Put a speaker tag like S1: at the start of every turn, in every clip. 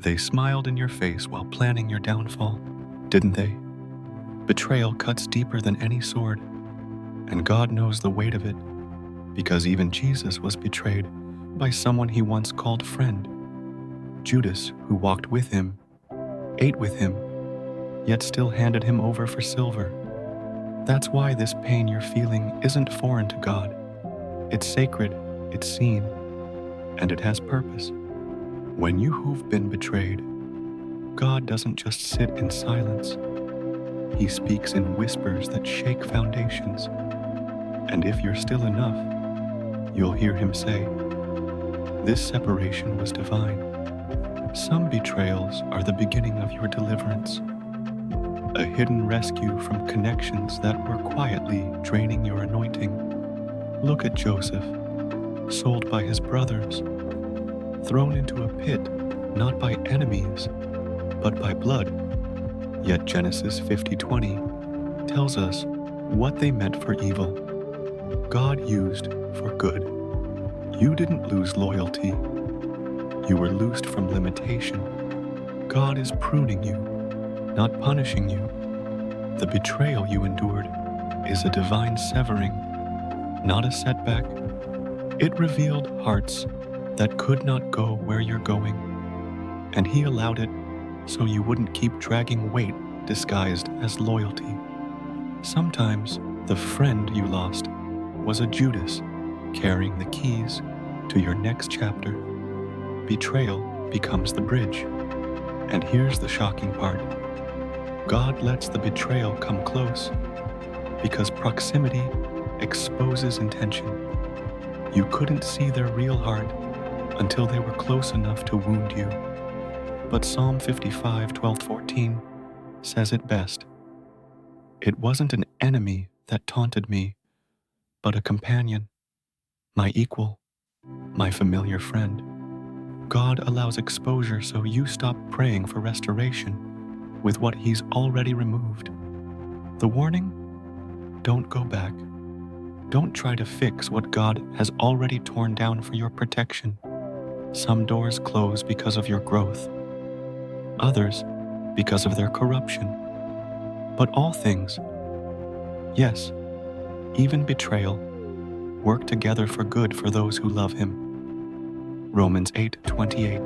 S1: They smiled in your face while planning your downfall, didn't they? Betrayal cuts deeper than any sword, and God knows the weight of it, because even Jesus was betrayed by someone he once called friend. Judas, who walked with him, ate with him, yet still handed him over for silver. That's why this pain you're feeling isn't foreign to God. It's sacred, it's seen, and it has purpose. When you've been betrayed, God doesn't just sit in silence. He speaks in whispers that shake foundations. And if you're still enough, you'll hear him say, "This separation was divine." Some betrayals are the beginning of your deliverance, a hidden rescue from connections that were quietly draining your anointing. Look at Joseph, sold by his brothers, thrown into a pit not by enemies, but by blood. Yet Genesis 50:20 tells us what they meant for evil, God used for good. You didn't lose loyalty. You were loosed from limitation. God is pruning you, not punishing you. The betrayal you endured is a divine severing, not a setback. It revealed hearts that could not go where you're going, and he allowed it so you wouldn't keep dragging weight disguised as loyalty. Sometimes the friend you lost was a Judas carrying the keys to your next chapter. Betrayal becomes the bridge. And here's the shocking part. God lets the betrayal come close because proximity exposes intention. You couldn't see their real heart until they were close enough to wound you. But Psalm 55:12-14 says it best. It wasn't an enemy that taunted me, but a companion, my equal, my familiar friend. God allows exposure so you stop praying for restoration with what he's already removed. The warning? Don't go back. Don't try to fix what God has already torn down for your protection. Some doors close because of your growth, others because of their corruption. But all things, yes, even betrayal, work together for good for those who love him. Romans 8:28.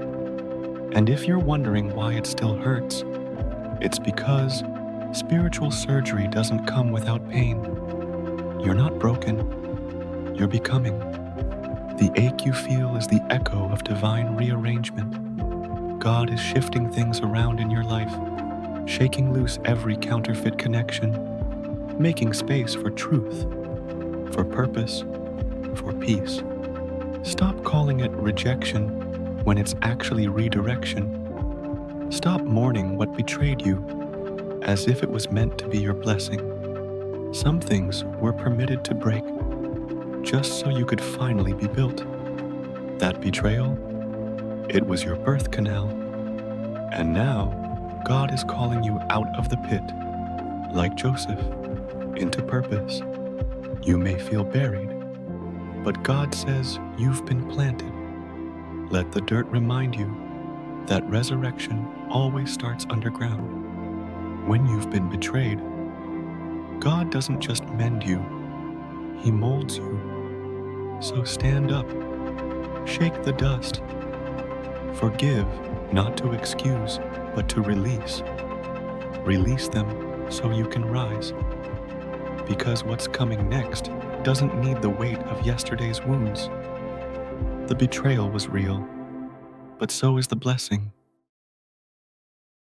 S1: And if you're wondering why it still hurts, it's because spiritual surgery doesn't come without pain. You're not broken, you're becoming. The ache you feel is the echo of divine rearrangement. God is shifting things around in your life, shaking loose every counterfeit connection, making space for truth, for purpose, for peace. Stop calling it rejection when it's actually redirection. Stop mourning what betrayed you as if it was meant to be your blessing. Some things were permitted to break just so you could finally be built. That betrayal, it was your birth canal. And now, God is calling you out of the pit, like Joseph, into purpose. You may feel buried, but God says you've been planted. Let the dirt remind you that resurrection always starts underground. When you've been betrayed, God doesn't just mend you, he molds you. So stand up, shake the dust. Forgive, not to excuse, but to release. Release them so you can rise. Because what's coming next doesn't need the weight of yesterday's wounds. The betrayal was real, but so is the blessing.